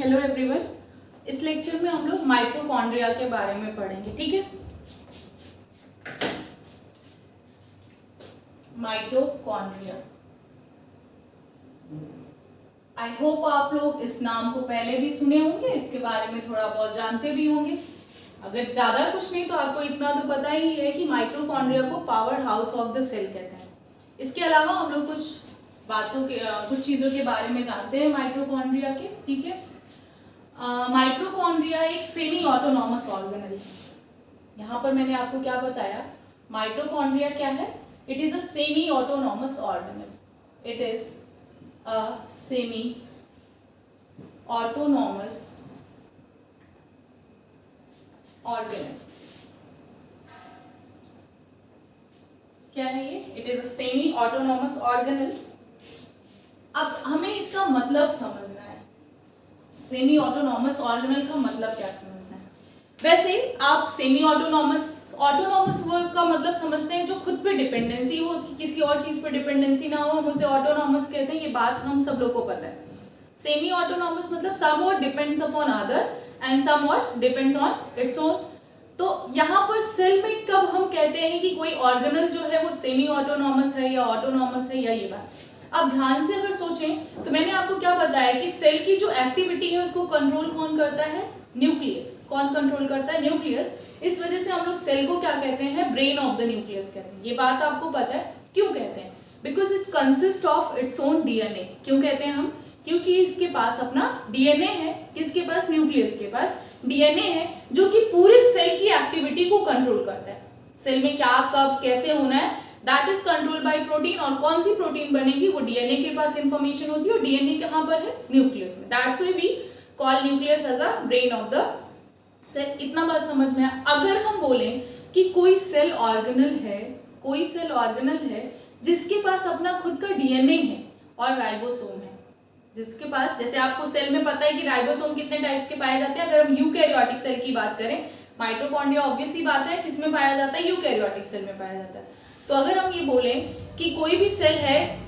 Hello everyone. इस lecture में हम लोग माइटोकॉन्ड्रिया के बारे में पढ़ेंगे, ठीक है। माइटोकॉन्ड्रिया, आई होप आप लोग इस नाम को पहले भी सुने होंगे, इसके बारे में थोड़ा बहुत जानते भी होंगे। अगर ज्यादा कुछ नहीं तो आपको इतना तो पता ही है कि माइटोकॉन्ड्रिया को power house of the cell कहते हैं। इसके अलावा हम लोग कुछ चीजों के बारे में जानते हैं माइटोकॉन्ड्रिया के, ठीक है। माइटोकॉन्ड्रिया एक सेमी ऑटोनॉमस ऑर्गेनल है। यहाँ पर मैंने आपको क्या बताया, माइटोकॉन्ड्रिया क्या है? It is a semi autonomous organelle. It is a semi autonomous organelle. क्या है ये? It is a semi autonomous organelle. अब हमें इसका मतलब समझना है, सेमी ऑटोनॉमस ऑर्गेनल का मतलब क्या समझना है। वैसे आप सेमी ऑटोनॉमस वर्ड का मतलब समझते हैं जो खुद पे डिपेंडेंसी हो, उसकी किसी और चीज पे डिपेंडेंसी ना हो, हम उसे ऑटोनॉमस कहते हैं। ये बात हम सब लोग को पता है। सेमी ऑटोनॉमस मतलब somewhat depends upon other and somewhat depends on its own. तो यहाँ पर सेल में कब हम कहते हैं कि कोई ऑर्गेनल जो है वो सेमी ऑटोनॉमस है या ऑटोनॉमस है, या ये बात अब ध्यान से अगर सोचें तो मैंने आपको क्या बताया कि सेल की जो एक्टिविटी है उसको कंट्रोल कौन करता है? न्यूक्लियस। कौन कंट्रोल करता है? न्यूक्लियस। इस वजह से हम लोग सेल को क्या कहते हैं? ब्रेन ऑफ द न्यूक्लियस कहते हैं। ये बात आपको पता है क्यों कहते हैं? Because it consist of its own DNA. क्यों कहते हैं हम? क्योंकि इसके पास अपना डीएनए है। किसके पास? न्यूक्लियस के पास डीएनए है जो कि पूरे सेल की एक्टिविटी को कंट्रोल करता है। सेल में क्या, कब, कैसे होना है, that is control by protein. और कौन सी प्रोटीन बनेगी? वो डीएनए के पास इंफॉर्मेशन होती है, और डीएनए कहाँ पर है? न्यूक्लियस में। That's why we call nucleus as a brain of the cell. इतना बात समझ में है। अगर हम बोलें कि कोई सेल ऑर्गेनल है जिसके पास अपना खुद का डीएनए है और राइबोसोम है, जिसके पास, जैसे आपको सेल में पता है कि राइबोसोम कितने टाइप्स के पाए जाते हैं। अगर हम यूकैरियोटिक सेल की बात करें, माइटोकॉन्ड्रिया ऑब्वियस सी बात है किसमें पाया जाता है? यूकैरियोटिक सेल में पाया जाता है। तो अगर हम ये बोलें कि कोई भी सेल है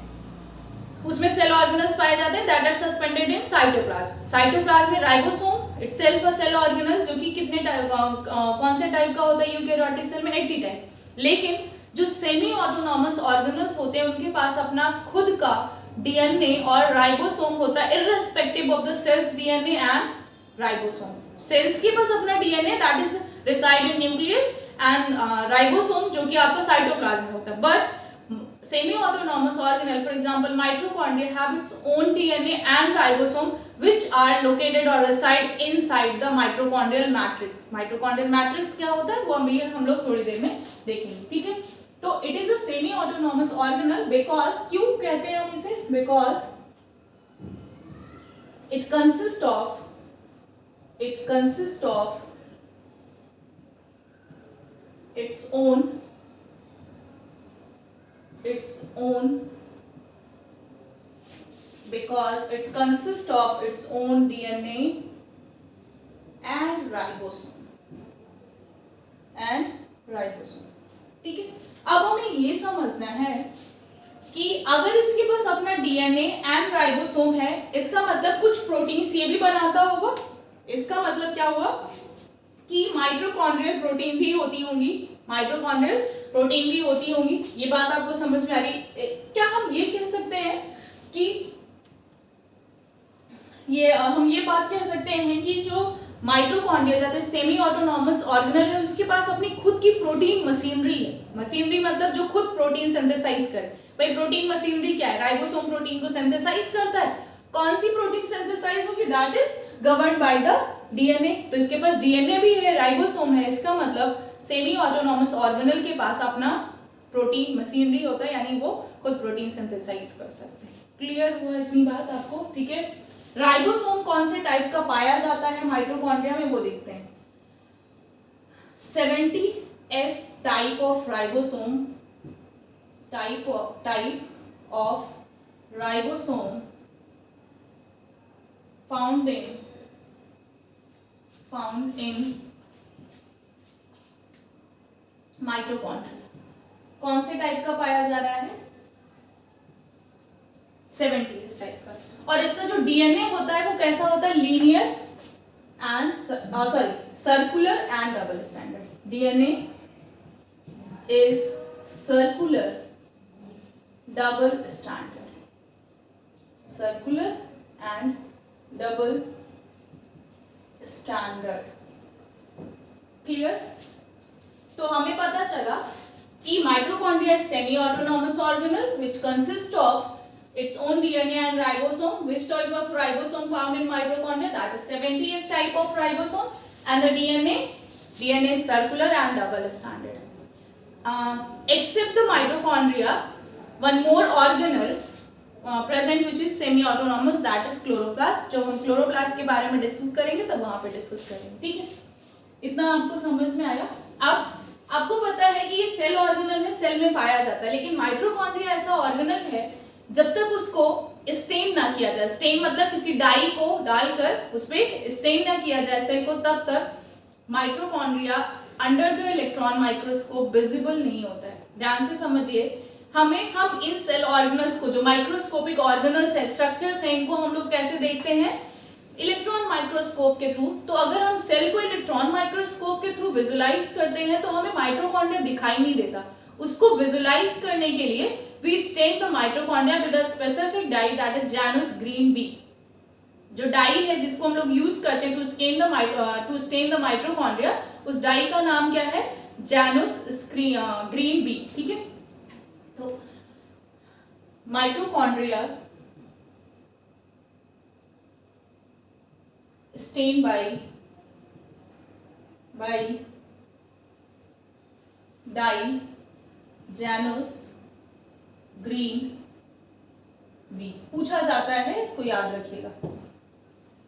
उसमें सेल ऑर्गेनल्स पाए जाते हैं that are suspended in cytoplasm. Cytoplasm में ribosome itself a cell organelle, जो कि कितने टाइप, कौन से टाइप का होता है? यूकैरियोटिक सेल में 80 टाइप। लेकिन जो सेमी ऑटोनॉमस ऑर्गेनल्स होते हैं उनके पास अपना खुद का डीएनए और राइबोसोम होता है, irrespective of the cells DNA and ribosome. Cells के पास अपना DNA that is reside in nucleus and ribosome जो कि आपका साइटोप्लाज्म में होता है। But semi-autonomous organelle, for example mitochondria, have its own DNA and ribosome which are located or reside inside the mitochondrial matrix. Mitochondrial matrix क्या होता है वो हम लोग थोड़ी देर में देखेंगे, ठीक है। तो it is a semi-autonomous organelle because, क्यों कहते हैं हम इसे? Because it consists of its own because it consists of its own DNA and ribosome ठीक है। अब हमें ये समझना है कि अगर इसके पास अपना डीएनए एंड राइबोसोम है, इसका मतलब कुछ प्रोटीन्स ये भी बनाता होगा। इसका मतलब क्या हुआ कि माइटोकॉन्ड्रियल प्रोटीन भी होती होंगी। ये बात आपको समझ में आ रही? क्या हम ये कह सकते हैं कि हम ये बात कह सकते हैं कि जो माइटोकॉन्ड्रिया जाते सेमी ऑटोनॉमस ऑर्गेनल है उसके पास अपनी खुद की प्रोटीन मशीनरी है। मशीनरी मतलब जो खुद प्रोटीन सिंथेसाइज करे। भाई प्रोटीन मशीनरी क्या है? राइबोसोम प्रोटीन को सिंथेसाइज करता है। कौन सी प्रोटीन सिंथेसाइज होगी? That is governed by the DNA. तो इसके पास डीएनए भी है, राइबोसोम है। इसका मतलब सेमी ऑटोनॉमस ऑर्गेनल के पास अपना प्रोटीन मशीनरी होता है, यानी वो खुद प्रोटीन सिंथेसाइज कर सकते हैं। क्लियर हुआ इतनी बात आपको? ठीक है। राइबोसोम कौन से टाइप का पाया जाता है माइटोकॉन्ड्रिया में वो देखते हैं। 70S type of ribosome found in mitochondria. कौन से टाइप का पाया जा रहा है? 70 इस टाइप का। और इसका जो डीएनए होता है वो कैसा होता है, linear and circular and double standard. DNA is circular double standard, circular and double standard. Clear? तो हमें पता चला कि mitochondria is semi-autonomous organal which consists of its own DNA and ribosome. Which type of ribosome found in mitochondria? That is 70S type of ribosome. And the DNA is circular and double stranded. Except the mitochondria, one more organel present which is semi-autonomous, that is chloroplast. जब हम chloroplast के बारे में discuss करेंगे तब वहाँ पे discuss करेंगे, ठीक है? इतना आपको समझ में आया? अब आपको पता है कि ये सेल ऑर्गेनल है, सेल में पाया जाता है, लेकिन माइटोकॉन्ड्रिया ऐसा ऑर्गेनल है जब तक उसको स्टेन ना किया जाए, स्टेन मतलब किसी डाई को डालकर उस पर स्टेन ना किया जाए सेल को, तब तक mitochondria under the electron microscope visible नहीं होता है। ध्यान से समझिए, हम इन सेल ऑर्गेनल्स को, जो माइक्रोस्कोपिक ऑर्गेनल्स है, स्ट्रक्चर्स है, इनको हम लोग कैसे देखते हैं, इलेक्ट्रॉन माइक्रोस्कोप के थ्रू। तो अगर हम सेल को इलेक्ट्रॉन माइक्रोस्कोप के थ्रू विजुलाइज करते हैं तो हमें माइटोकॉन्ड्रिया दिखाई नहीं देता। उसको विजुलाइज करने के लिए we stain the mitochondria with a specific dye that is Janus green B. जो डाई है जिसको हम लोग यूज करते हैं टू स्टेन द माइटोकॉन्ड्रिया, उस डाई का नाम क्या है, जैनुस ग्रीन बी, ठीक है? तो mitochondria stained by dye Janus green B। पूछा जाता है, इसको याद रखिएगा,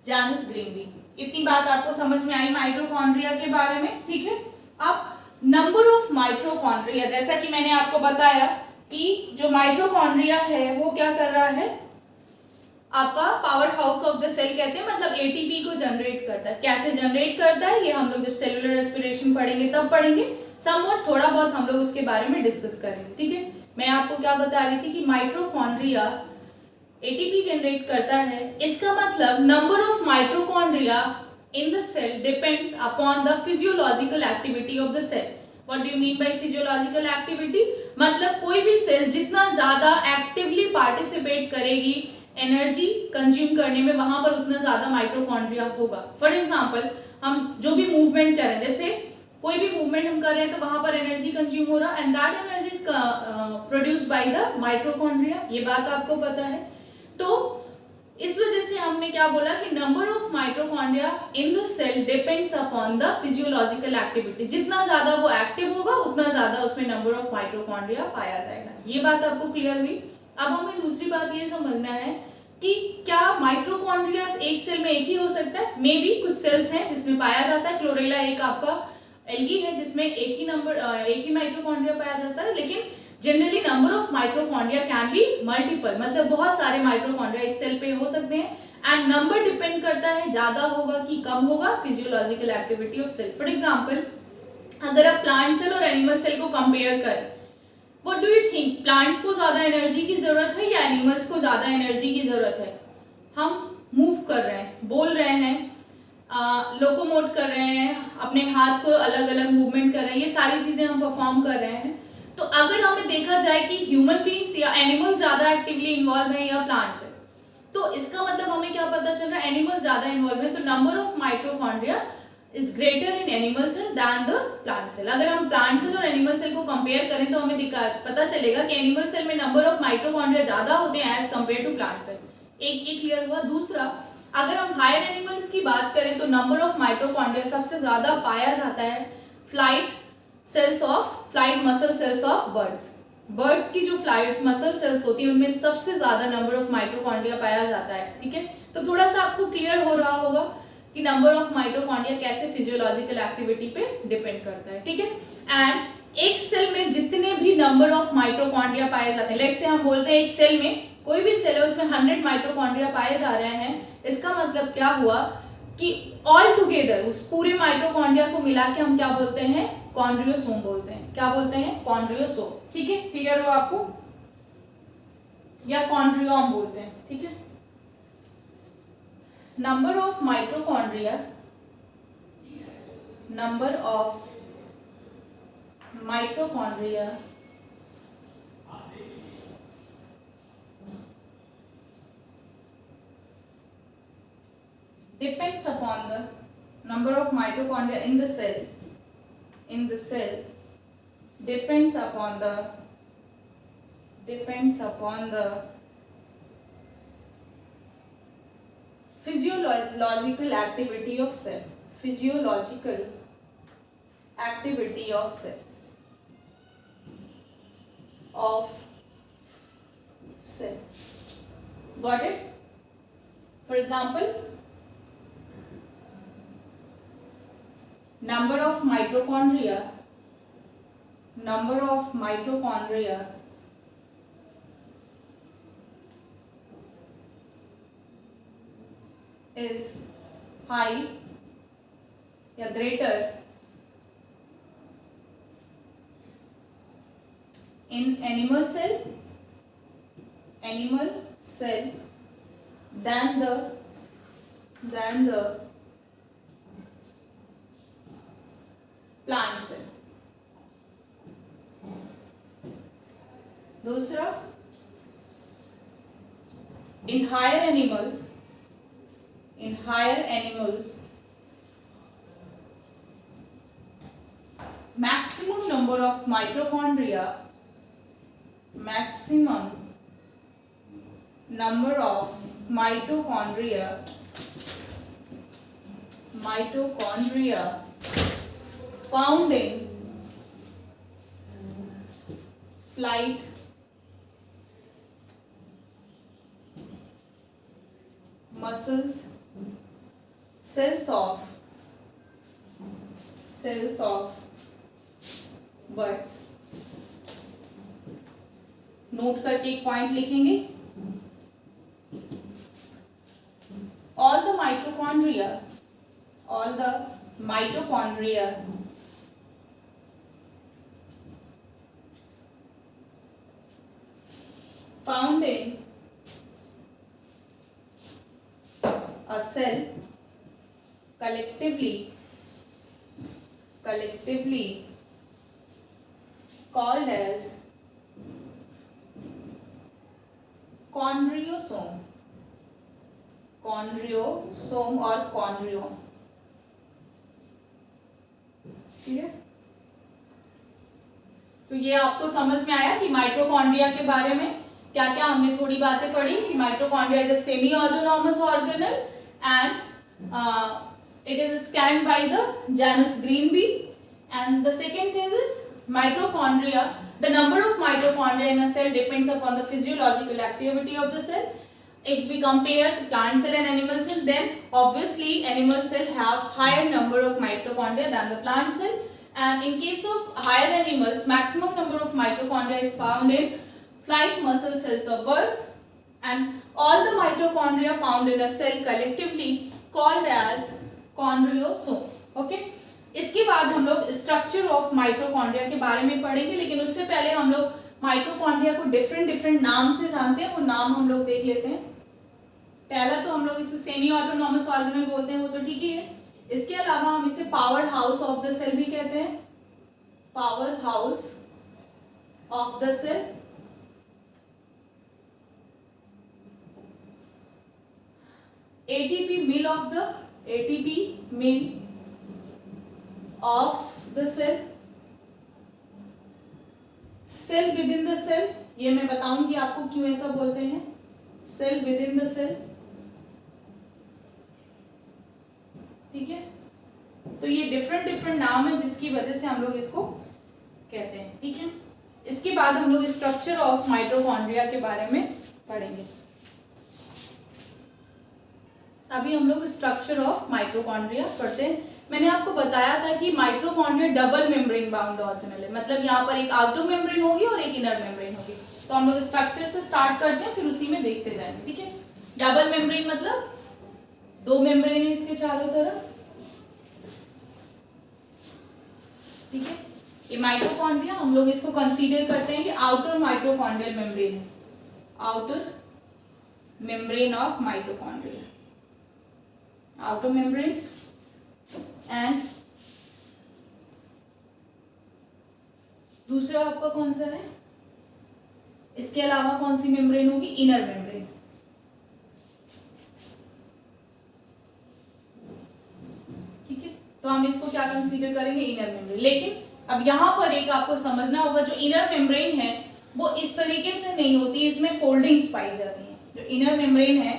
Janus green B। इतनी बात आपको समझ में आई माइटोकॉन्ड्रिया के बारे में, ठीक है? अब नंबर ऑफ माइटोकॉन्ड्रिया, जैसा कि मैंने आपको बताया कि जो माइटोकॉन्ड्रिया है वो क्या कर रहा है, आपका power house of the cell कहते हैं, मतलब एटीपी को जनरेट करता है। कैसे जनरेट करता है ये हम लोग जब सेलुलर रेस्पिरेशन पढ़ेंगे तब पढ़ेंगे, समवट थोड़ा बहुत हम लोग उसके बारे में डिस्कस करेंगे, ठीक है? मैं आपको क्या बता रही थी कि माइटोकॉन्ड्रिया एटीपी जनरेट करता है, इसका मतलब number of mitochondria in the cell depends upon the physiological activity of the cell. What do you mean by physiological activity? मतलब कोई भी सेल जितना ज्यादा एक्टिवली पार्टिसिपेट करेगी एनर्जी कंज्यूम करने में, वहां पर उतना ज्यादा माइटोकॉन्ड्रिया होगा। फॉर एग्जांपल, हम जो भी मूवमेंट कर रहे हैं, जैसे कोई भी मूवमेंट हम कर रहे हैं तो वहां पर एनर्जी कंज्यूम हो रहा, and that energy is produced by the mitochondria. ये बात आपको पता है। तो इस वजह से हमने क्या बोला कि number of mitochondria in the cell depends upon the physiological activity. जितना ज्यादा वो एक्टिव होगा उतना ज्यादा उसमें नंबर ऑफ माइटोकॉन्ड्रिया पाया जाएगा। ये बात आपको क्लियर हुई? अब हमें दूसरी बात ये समझना है कि क्या माइटोकॉन्ड्रिया एक सेल में एक ही हो सकता है? मे बी कुछ सेल्स हैं जिसमें पाया जाता है, क्लोरेला एक आपका एल्गी है जिसमें एक ही माइटोकॉन्ड्रिया पाया जाता है, लेकिन generally number of mitochondria can be multiple, मतलब बहुत सारे माइटोकॉन्ड्रिया एक सेल पे हो सकते हैं, एंड नंबर डिपेंड करता है ज्यादा होगा कि कम होगा physiological activity of cell. For example, अगर आप प्लांट सेल और एनिमल सेल को कंपेयर करें, What do you think? Plants को ज्यादा एनर्जी की जरूरत है या एनिमल्स को ज्यादा एनर्जी की जरूरत है? हम मूव कर रहे हैं, बोल रहे हैं, लोकोमोट कर रहे हैं, अपने हाथ को अलग अलग मूवमेंट कर रहे हैं, ये सारी चीजें हम परफॉर्म कर रहे हैं। तो अगर हमें देखा जाए कि ह्यूमन बींग्स या एनिमल्स ज्यादा एक्टिवली इन्वॉल्व है या प्लांट्स है, तो इसका मतलब हमें क्या पता चल रहा है, एनिमल्स ज्यादा इन्वॉल्व है, तो number of mitochondria is greater in animal cell than the plant cell। अगर हम plant cell और animal cell को compare करें तो हमें पता चलेगा कि animal cell में number of mitochondria ज़्यादा होते हैं as compared to plant cell। एक ये क्लियर हुआ। दूसरा, अगर हम higher animals की बात करें तो number of mitochondria सबसे ज़्यादा पाया जाता है flight muscle cells of birds की जो फ्लाइट मसल सेल्स होती है उनमें सबसे ज़्यादा नंबर ऑफ माइटोकॉन्ड्रिया पाया जाता है, ठीक है? तो थोड़ा सा आपको क्लियर हो रहा होगा कि नंबर ऑफ माइटोकॉन्ड्रिया कैसे फिजियोलॉजिकल एक्टिविटी पे डिपेंड करता है, ठीक है? एंड एक सेल में जितने भी नंबर ऑफ माइटोकॉन्ड्रिया पाए जाते हैं, लेट्स से हम बोलते हैं एक सेल में, कोई भी सेल है उसमें 100 माइटोकॉन्ड्रिया पाए जा रहे हैं, इसका मतलब क्या हुआ कि ऑल टुगेदर उस पूरे माइटोकॉन्ड्रिया को मिला के हम क्या बोलते हैं, कॉन्ड्रियोसोम बोलते हैं। क्या बोलते हैं? कॉन्ड्रियोसोम, ठीक है? क्लियर हो आपको? या कॉन्ड्रियोम बोलते हैं, ठीक है। Number of mitochondria, number of mitochondria depends upon the number of mitochondria in the cell, depends upon the physiological activity of cell, got it? For example, number of mitochondria is high या greater in animal cell than the plant cell. दूसरा, in higher animals maximum number of mitochondria found in flight muscles, cells of birds. Note करके एक point लिखेंगे, all the mitochondria found in a cell collectively called as chondriosome or chondriome, ठीक है। तो ये आपको समझ में आया कि माइटोकॉन्ड्रिया के बारे में क्या क्या हमने थोड़ी बातें पढ़ी कि mitochondria is a semi autonomous organelle and it is scanned by the Janus Greenbee, and the second thing is mitochondria. The number of mitochondria in a cell depends upon the physiological activity of the cell. If we compare plant cell and animal cell, then obviously animal cell have higher number of mitochondria than the plant cell, and in case of higher animals, maximum number of mitochondria is found in flight muscle cells of birds, and all the mitochondria found in a cell collectively called as chondriosome. Okay, इसके बाद हम लोग structure of mitochondria के बारे में पढ़ेंगे, लेकिन उससे पहले हम लोग माइटोकॉन्ड्रिया को डिफरेंट नाम से जानते हैं, वो नाम हम लोग देख लेते हैं। पहला तो हम लोग इसे सेमी ऑटोनॉमस ऑर्गेनल बोलते हैं, वो तो ठीक ही है। इसके अलावा हम इसे power house of the cell भी कहते हैं, power house of the cell. ATP mill of the cell, cell within the cell, ये मैं बताऊंगी आपको क्यों ऐसा बोलते हैं, cell within the cell, ठीक है। तो ये डिफरेंट नाम है जिसकी वजह से हम लोग इसको कहते हैं, ठीक है। इसके बाद हम लोग स्ट्रक्चर ऑफ माइटोकॉन्ड्रिया के बारे में पढ़ेंगे। अभी हम लोग स्ट्रक्चर ऑफ माइटोकॉन्ड्रिया पढ़ते हैं। मैंने आपको बताया था कि mitochondria double membrane bound organelle है, मतलब यहाँ पर एक आउटर मेम्ब्रेन होगी और एक इनर मेम्ब्रेन होगी। तो हम लोग स्ट्रक्चर से स्टार्ट करते हैं, फिर उसी में देखते जाएंगे, ठीक है। डबल मेम्ब्रेन मतलब दो मेम्ब्रेन है इसके चारों तरफ, ठीक है। ये माइटोकॉन्ड्रिया हम लोग इसको कंसीडर करते हैं कि आउटर माइटोकॉन्ड्रियल मेम्ब्रेन है, outer membrane of mitochondria, outer membrane, and दूसरा आपका कौन सा है, इसके अलावा कौन सी मेम्ब्रेन होगी, इनर मेम्ब्रेन। ठीक है, तो हम इसको क्या कंसीडर करेंगे, इनर मेम्ब्रेन। लेकिन अब यहाँ पर एक आपको समझना होगा, जो इनर मेम्ब्रेन है वो इस तरीके से नहीं होती, इसमें फोल्डिंग्स पाई जाती हैं। जो इनर मेम्ब्रेन है,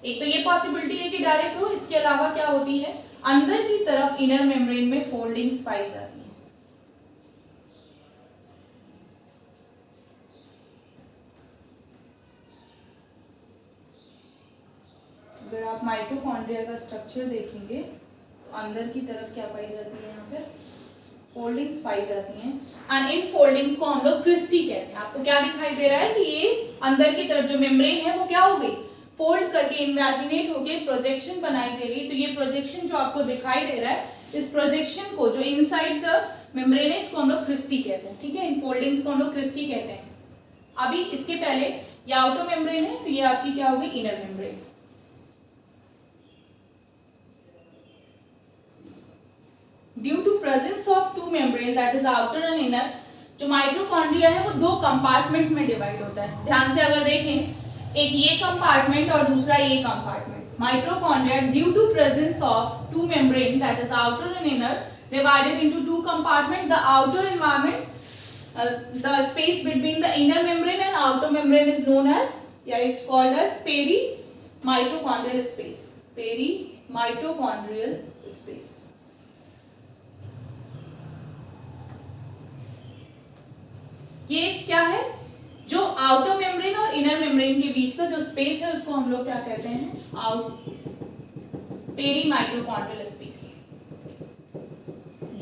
एक तो ये पॉसिबिलिटी है कि डायरेक्ट हो, इसके अलावा क्या होती है, अंदर की तरफ इनर मेम्ब्रेन में फोल्डिंग्स पाई जाती हैं। अगर आप माइटोकॉन्ड्रिया का स्ट्रक्चर देखेंगे तो अंदर की तरफ क्या पाई जाती है, यहाँ पे फोल्डिंग्स पाई जाती हैं, एंड इन फोल्डिंग्स को हम लोग क्रिस्टी कहते हैं। आपको क्या दिखाई दे रहा है कि ये अंदर की तरफ जो मेम्ब्रेन है वो क्या हो गई, फोल्ड करके इन्वेजिनेट होके प्रोजेक्शन बनाई दे रही। तो ये प्रोजेक्शन जो आपको दिखाई दे रहा है, इस प्रोजेक्शन को जो इनसाइड द मेम्ब्रेन है इसको हम लोग क्रिस्टी कहते हैं। ठीक है, इन फोल्डिंग्स को हम लोग क्रिस्टी कहते हैं। अभी इसके पहले ये आउटर मेम्ब्रेन है, तो ये आपकी क्या होगी, inner membrane. Due to presence of two membrane that is outer and inner, जो माइटोकॉन्ड्रिया है वो दो कंपार्टमेंट में डिवाइड होता है। ध्यान से अगर देखें, एक ये कंपार्टमेंट और दूसरा ये compartment. Mitochondria due to presence of two membrane that is outer and inner divided into two compartment. The outer environment, the space between the inner membrane and outer membrane is known as, it's called as perimitochondrial space, perimitochondrial space। ये क्या है, जो outer membrane और inner membrane के बीच का जो space है उसको हम लोग क्या कहते हैं, पेरीमाइटोकॉन्ड्रियल स्पेस।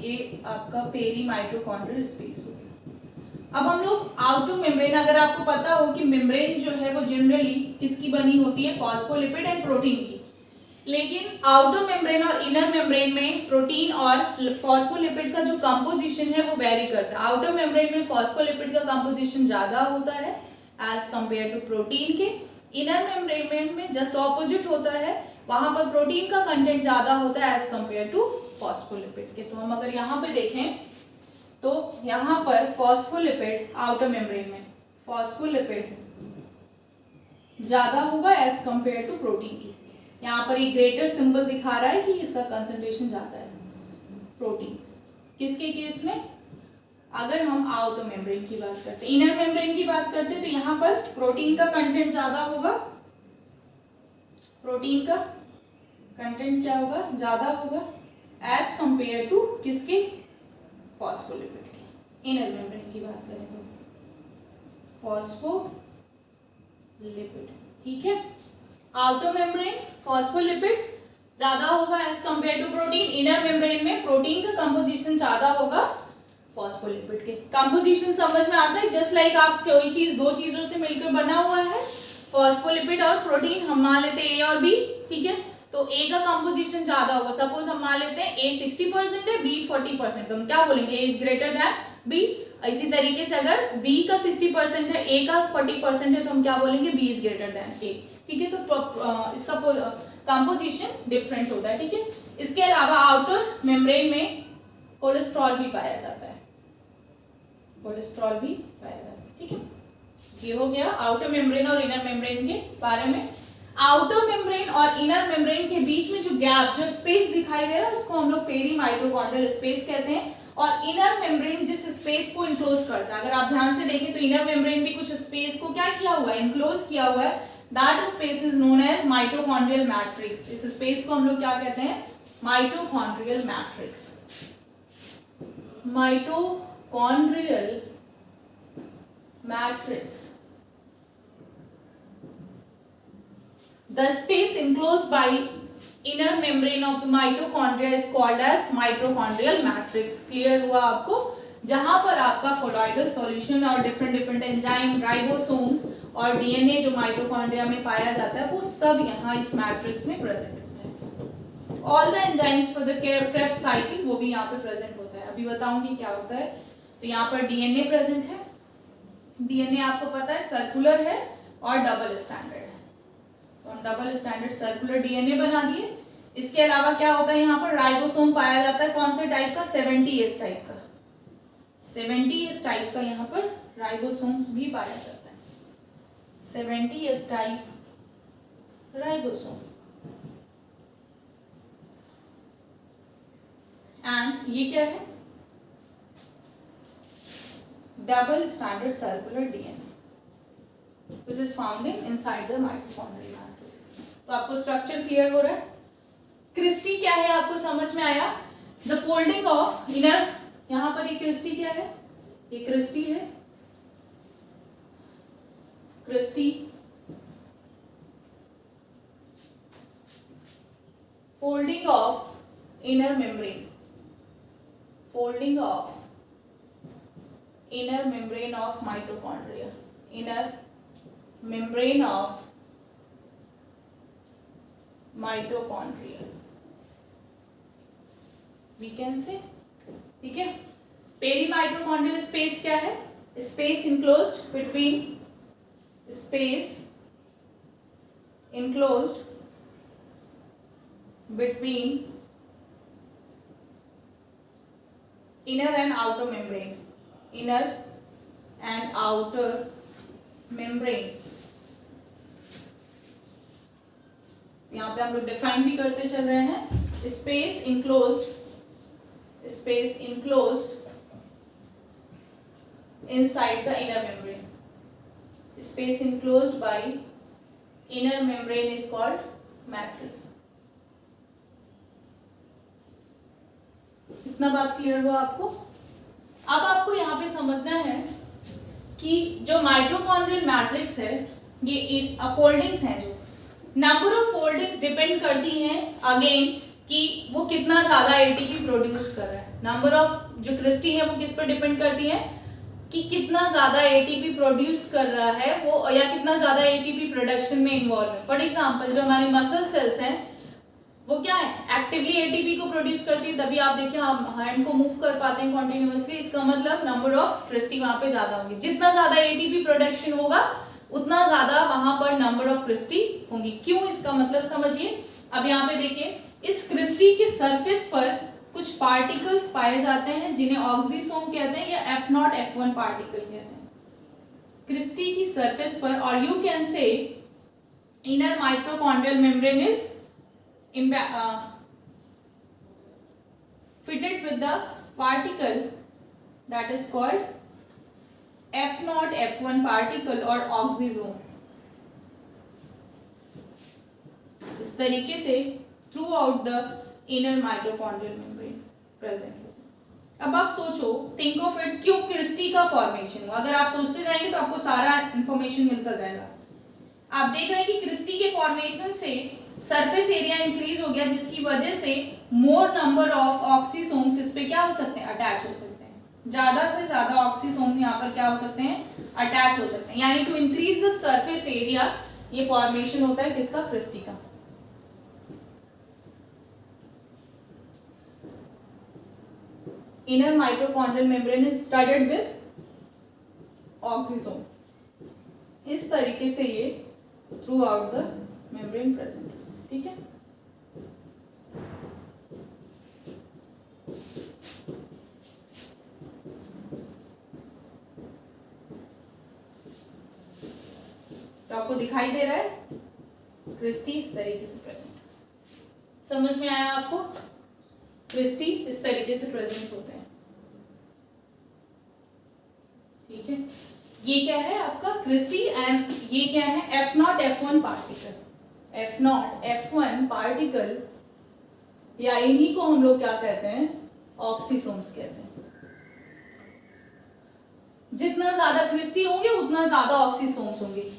ये आपका पेरीमाइटोकॉन्ड्रियल स्पेस हो गया। अब हम लोग आउटर मेम्ब्रेन, अगर आपको पता हो कि मेम्ब्रेन जो है वो जनरली किसकी बनी होती है, फॉस्फोलिपिड एंड प्रोटीन की। लेकिन आउटर मेम्ब्रेन और इनर मेम्ब्रेन में प्रोटीन और फॉस्फोलिपिड का जो कंपोजिशन है वो वेरी करता है। आउटर मेम्ब्रेन में फॉस्फोलिपिड का कंपोजिशन ज्यादा होता है एज कंपेयर टू प्रोटीन के। इनर मेम्ब्रेन में जस्ट ऑपोजिट होता है, वहां पर प्रोटीन का कंटेंट ज्यादा होता है एज कंपेयर टू फॉस्फोलिपिड के। तो हम अगर यहाँ पे देखें तो यहाँ पर फॉस्फोलिपिड, आउटर मेम्ब्रेन में फॉस्फोलिपिड ज्यादा होगा एज कंपेयर टू प्रोटीन की। यहाँ पर ये ग्रेटर सिंबल दिखा रहा है कि इसका कंसंट्रेशन ज्यादा है प्रोटीन। किसके केस में, अगर हम आउटर मेम्ब्रेन की बात करते हैं, इनर मेम्ब्रेन की बात करते हैं तो यहाँ पर प्रोटीन का कंटेंट ज्यादा होगा, प्रोटीन का कंटेंट क्या होगा, ज्यादा होगा एज कंपेयर टू किसके, फॉस्फोलिपिड की। इनर मेम्ब्रेन की बात करें तो फॉस्फोलिपिड। ठीक है, आउटर मेम्ब्रेन फॉस्फोलिपिड ज्यादा होगा as compare to protein. Inner membrane में प्रोटीन का कंपोजिशन ज्यादा होगा फॉस्फोलिपिड के। कंपोजिशन समझ में आता है, जस्ट लाइक आप कोई चीज दो चीजों से मिलकर बना हुआ है, फॉस्फोलिपिड और प्रोटीन, हम मान लेते हैं ए और बी। ठीक है, तो ए का कंपोजिशन ज्यादा होगा। सपोज हम मान लेते हैं ए 60% है, बी 40%, तो हम क्या बोलेंगे, ए इज ग्रेटर देन बी। इसी तरीके से अगर बी का 60% है, ए का 40% है, तो हम क्या बोलेंगे, बी इज ग्रेटर देन ए। ठीक है, तो इसका कंपोजिशन डिफरेंट होता है। ठीक है, इसके अलावा आउटर मेम्ब्रेन में कोलेस्ट्रॉल भी पाया जाता है, कोलेस्ट्रॉल भी पाया जाता है। ठीक है, ये हो गया आउटर मेम्ब्रेन और इनर मेम्ब्रेन के बारे में। आउटर मेम्ब्रेन और इनर मेम्ब्रेन के बीच में जो गैप, जो स्पेस दिखाई दे रहा है, उसको हम लोग पेरीमाइटोकॉन्ड्रियल स्पेस कहते हैं। और इनर मेम्ब्रेन जिस स्पेस को इनक्लोज करता है, अगर आप ध्यान से देखें तो इनर मेम्ब्रेन भी कुछ स्पेस को क्या किया हुआ है, इनक्लोज किया हुआ है। That space is known as mitochondrial matrix. इस स्पेस को हम लोग क्या कहते हैं, mitochondrial matrix. Mitochondrial matrix, the space enclosed by inner membrane of the mitochondria is called as mitochondrial matrix। Clear हुआ आपको, जहां पर आपका कोलॉइडल सॉल्यूशन और डिफरेंट एंजाइम, राइबोसोम्स और डीएनए जो माइटोकॉन्ड्रिया में पाया जाता है, वो सब यहाँ इस मैट्रिक्स में प्रेजेंट होता है। All the enzymes for the Krebs cycle वो भी यहाँ पे प्रेजेंट होता है। अभी बताऊंगी क्या होता है। तो यहाँ पर डीएनए प्रेजेंट है। डीएनए आपको पता है सर्कुलर है और डबल स्टैंडर्ड है, तो हम डबल स्टैंडर्ड सर्कुलर डीएनए बना दिए। इसके अलावा क्या होता है यहाँ पर राइबोसोम पाया जाता है, कौन से टाइप का, 70S टाइप का, 70S टाइप का यहाँ पर राइबोसोम्स भी पाया जाता है, 70S टाइप राइबोसोम। एंड ये क्या है, double standard circular DNA which is found in inside the mitochondrial matrix। तो आपको स्ट्रक्चर क्लियर हो रहा है। क्रिस्टी क्या है आपको समझ में आया, द फोल्डिंग ऑफ इनर, यहां पर ये क्रिस्टी क्या है, ये क्रिस्टी है, cristae folding of inner membrane, folding of inner membrane of mitochondria, inner membrane of mitochondria we can say, ठीक है। पेरीमाइटोकॉन्ड्रियल स्पेस क्या है, space enclosed between, space enclosed between inner and outer membrane, inner and outer membrane। यहाँ पे हम लोग define भी करते चल रहे हैं, space enclosed, space enclosed inside the inner membrane, space enclosed by inner membrane is called matrix। इतना बात क्लियर हुआ आपको। अब आपको यहाँ पे समझना है कि जो माइटोकॉन्ड्रियल मैट्रिक्स है, ये फोल्डिंग्स हैं, जो नंबर ऑफ फोल्डिंग्स डिपेंड करती हैं अगेन कि वो कितना ज्यादा एटीपी प्रोड्यूस कर रहा है। नंबर ऑफ जो क्रिस्टी है वो किस पर डिपेंड करती है कि कितना ज्यादा एटीपी प्रोड्यूस कर रहा है वो, या कितना ज्यादा एटीपी प्रोडक्शन में इन्वॉल्व है। फॉर एग्जांपल जो हमारी मसल सेल्स हैं वो क्या है, एक्टिवली एटीपी को प्रोड्यूस करती है, तभी आप देखिए हम हैंड को मूव कर पाते हैं कॉन्टिन्यूअसली। इसका मतलब नंबर ऑफ क्रिस्टी वहां पे ज्यादा होंगी, जितना ज्यादा एटीपी प्रोडक्शन होगा उतना ज्यादा वहां पर नंबर ऑफ क्रिस्टी होंगी। क्यों, इसका मतलब समझिए। अब यहाँ पे देखिए, इस क्रिस्टी के सरफेस पर कुछ पार्टिकल्स पाए जाते हैं जिन्हें ऑक्सीसोम कहते हैं, या F0 F1 पार्टिकल कहते हैं क्रिस्टी की सरफेस पर। और you can say inner mitochondrial membrane is fitted with the particle that is called F0 F1 particle और ऑक्सीसोम। इस तरीके से through out the inner mitochondrial membrane present. अब आप सोचो, थिंक ऑफ इट, क्यों क्रिस्टी का फॉर्मेशन हुआ। अगर आप सोचते जाएंगे तो आपको सारा इंफॉर्मेशन मिलता जाएगा। आप देख रहे हैं कि क्रिस्टी के फॉर्मेशन से सरफेस एरिया इंक्रीज हो गया, जिसकी वजह से मोर नंबर ऑफ ऑक्सीसोम्स इस पे क्या हो सकते हैं, अटैच हो सकते हैं। ज्यादा से ज्यादा ऑक्सीसोम यहाँ पर क्या हो सकते हैं, अटैच हो सकते हैं। यानी to increase the surface area ये फॉर्मेशन होता है किसका, क्रिस्टी का। Inner mitochondrial membrane is studded with oxysome. इस तरीके से ये throughout the membrane present, ठीक है। तो आपको दिखाई दे रहा है क्रिस्टी इस तरीके से प्रेजेंट। समझ में आया आपको, क्रिस्टी इस तरीके से प्रेजेंट होते हैं, ठीक है। ये क्या है आपका क्रिस्टी, एंड ये क्या है F0 F1 particle, F0 F1 particle, या इन्हीं को हम लोग क्या कहते हैं, ऑक्सीसोम्स कहते हैं। जितना ज्यादा क्रिस्टी होंगे उतना ज्यादा ऑक्सीसोम्स होंगे,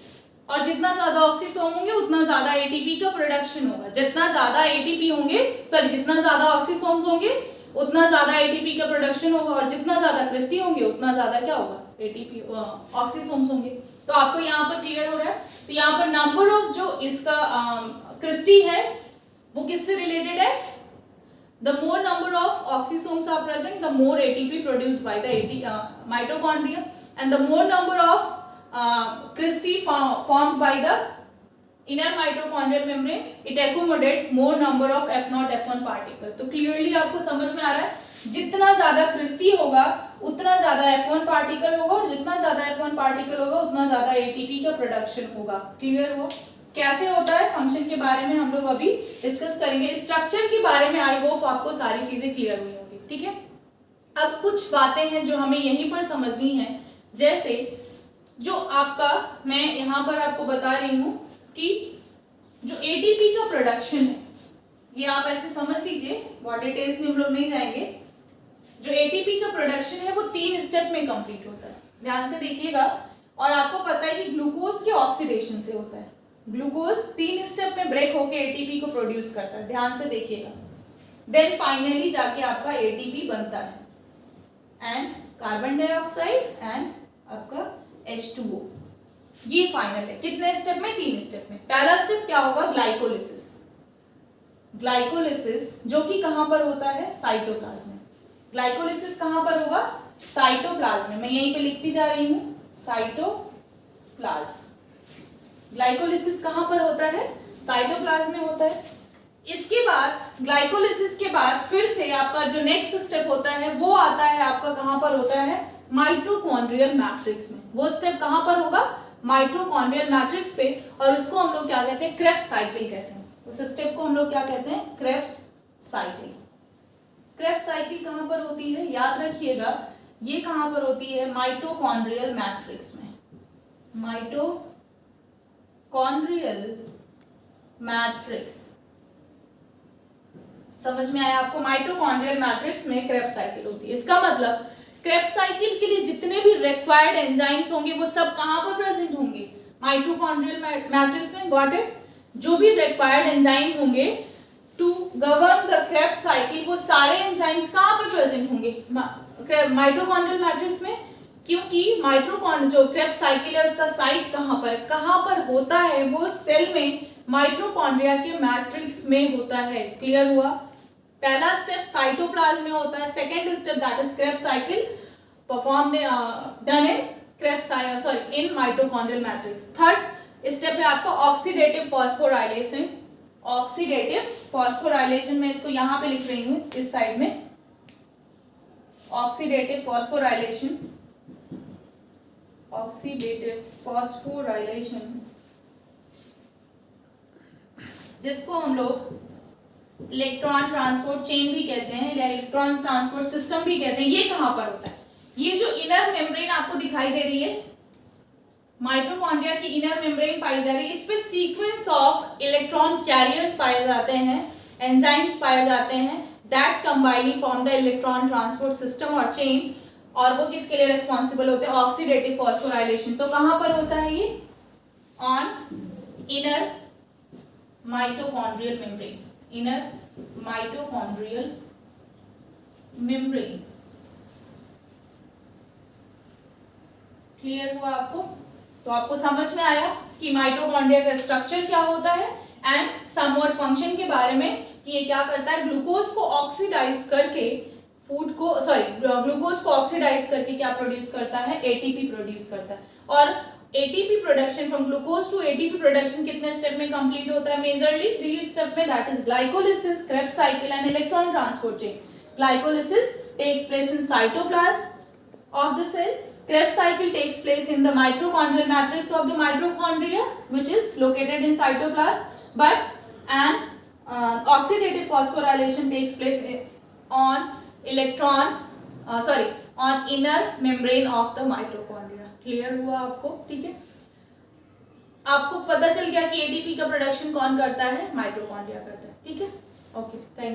और जितना ज्यादा ऑक्सीसोम होंगे उतना ज्यादा एटीपी का प्रोडक्शन होगा। जितना ज्यादा एटीपी होंगे, सॉरी, जितना ज्यादा ऑक्सीसोम्स होंगे उतना ज्यादा एटीपी का प्रोडक्शन होगा, और जितना ज्यादा क्रिस्टी होंगे उतना ज्यादा क्या होगा, एटीपी ऑक्सीसोम्स होंगे। तो आपको यहाँ पर क्लियर हो रहा है। तो यहाँ पर नंबर ऑफ जो इसका क्रिस्टी है वो किससे रिलेटेड है, the more number of oxysomes are present the more ATP produced by the mitochondria, and the more number of cristae formed by the inner mitochondrial membrane, it accommodate more number of F0 F1 particle। तो clearly आपको समझ में आ रहा है, जितना ज्यादा Christie होगा उतना ज्यादा F1 पार्टिकल होगा, और जितना ज्यादा F1 पार्टिकल होगा उतना ज्यादा एटीपी का प्रोडक्शन होगा। क्लियर हुआ? कैसे होता है फंक्शन के बारे में हम लोग अभी डिस्कस करेंगे, स्ट्रक्चर के बारे में आई होप आपको सारी चीजें क्लियर हुई होंगी। ठीक है, अब कुछ बातें हैं जो हमें यहीं पर समझनी है, जैसे जो आपका मैं यहाँ पर आपको बता रही हूँ कि जो एटीपी का प्रोडक्शन है, ये आप ऐसे समझ लीजिए, बहुत डिटेल्स में हम लोग नहीं जाएंगे। जो एटीपी का प्रोडक्शन है वो 3 स्टेप में कंप्लीट होता है, ध्यान से देखिएगा। और आपको पता है कि ग्लूकोज के ऑक्सीडेशन से होता है, ग्लूकोज 3 स्टेप में ब्रेक होकर एटीपी को प्रोड्यूस करता है, ध्यान से देखिएगा। देन फाइनली जाके आपका एटीपी बनता है, एंड कार्बन डाइऑक्साइड एंड आपका H2O, ये फाइनल है। कितने स्टेप में? 3 स्टेप में। पहला स्टेप क्या होगा? ग्लाइकोलिसिस। ग्लाइकोलिसिस जो कि कहां पर होता है? साइटोप्लाज्म में। ग्लाइकोलिसिस कहां पर होगा? साइटोप्लाज्म में। मैं यहीं पे लिखती जा रही हूं, साइटोप्लाज्म। ग्लाइकोलिसिस कहां पर होता है? साइटोप्लाज्म में होता है। इसके बाद ग्लाइकोलिसिस के बाद फिर से आपका जो नेक्स्ट स्टेप होता है वो आता है आपका कहां पर होता है? माइटोकॉन्ड्रियल मैट्रिक्स में। वो स्टेप कहां पर होगा? माइटोकॉन्ड्रियल मैट्रिक्स पे, और उसको हम लोग क्या कहते हैं? क्रेब्स साइकिल कहते हैं। उस स्टेप को हम लोग क्या कहते हैं? Krebs cycle. क्रेब्स साइकिल कहां पर होती है? याद रखिएगा, ये कहां पर होती है? माइटोकॉन्ड्रियल मैट्रिक्स में। माइटोकॉन्ड्रियल मैट्रिक्स, समझ में आया आपको? माइटोकॉन्ड्रियल मैट्रिक्स में क्रेब्स साइकिल होती है। इसका मतलब क्रेब्स साइकिल के लिए जितने भी रिक्वायर्ड एंजाइम्स होंगे वो सब कहां पर प्रेजेंट होंगे? माइटोकॉन्ड्रियल मैट्रिक्स में। Got it? जो भी रिक्वायर्ड एंजाइम होंगे to govern the Krebs cycle, वो सारे एंजाइम्स कहां पर प्रेजेंट होंगे? माइटोकॉन्ड्रियल मैट्रिक्स में। क्योंकि माइटोकॉन्ड्रियल जो क्रेब्स साइकिल है उसका साइट कहां पर होता है? वो सेल में माइटोकॉन्ड्रिया के मैट्रिक्स में होता है। क्लियर हुआ? पहला स्टेप साइटोप्लाज्म में होता है, second step that is Krebs cycle performed done in in mitochondrial matrix. Third step है आपका ऑक्सीडेटिव फॉस्फोराइलेशन। ऑक्सीडेटिव फॉस्फोराइलेशन में इसको यहां पे लिख रही हूं इस साइड में, ऑक्सीडेटिव फॉस्फोराइलेशन। ऑक्सीडेटिव फॉस्फोराइलेशन जिसको हम लोग इलेक्ट्रॉन ट्रांसपोर्ट चेन भी कहते हैं, इलेक्ट्रॉन ट्रांसपोर्ट सिस्टम भी कहते हैं। ये कहां पर होता है? ये जो इनर मेम्ब्रेन आपको दिखाई दे रही है, माइटोकॉन्ड्रिया की इनर मेम्ब्रेन पाई जा रही है, इस पे सीक्वेंस ऑफ इलेक्ट्रॉन कैरियर्स पाए जाते हैं, एंजाइम्स पाए जाते हैं, that combinedly form the electron transport system और चेन। और वो किसके लिए रिस्पॉन्सिबल होते हैं? Oxidative phosphorylation. तो कहां पर होता है ये? On inner mitochondrial membrane. Inner mitochondrial membrane. Clear हुआ आपको? तो आपको समझ में आया कि माइटोकॉन्ड्रिया का स्ट्रक्चर क्या होता है एंड समवॉट फंक्शन के बारे में, कि ये क्या करता है? ग्लूकोज को ऑक्सीडाइज करके ग्लूकोज को ऑक्सीडाइज करके क्या प्रोड्यूस करता है? एटीपी प्रोड्यूस करता है। और ATP production from glucose to ATP production कितने स्टेप में कंप्लीट होता है? मेजरली 3 स्टेप में, that is glycolysis, Krebs cycle and electron transport chain. Glycolysis takes place in cytoplasm of the cell. Krebs cycle takes place in the mitochondrial matrix of the mitochondria, which is located in cytoplasm. But an oxidative phosphorylation takes place on on inner membrane of the mitochondria. Clear हुआ आपको? ठीक है, आपको पता चल गया कि ATP का प्रोडक्शन कौन करता है? माइटोकॉन्ड्रिया करता है। ठीक है, ओके, थैंक यू।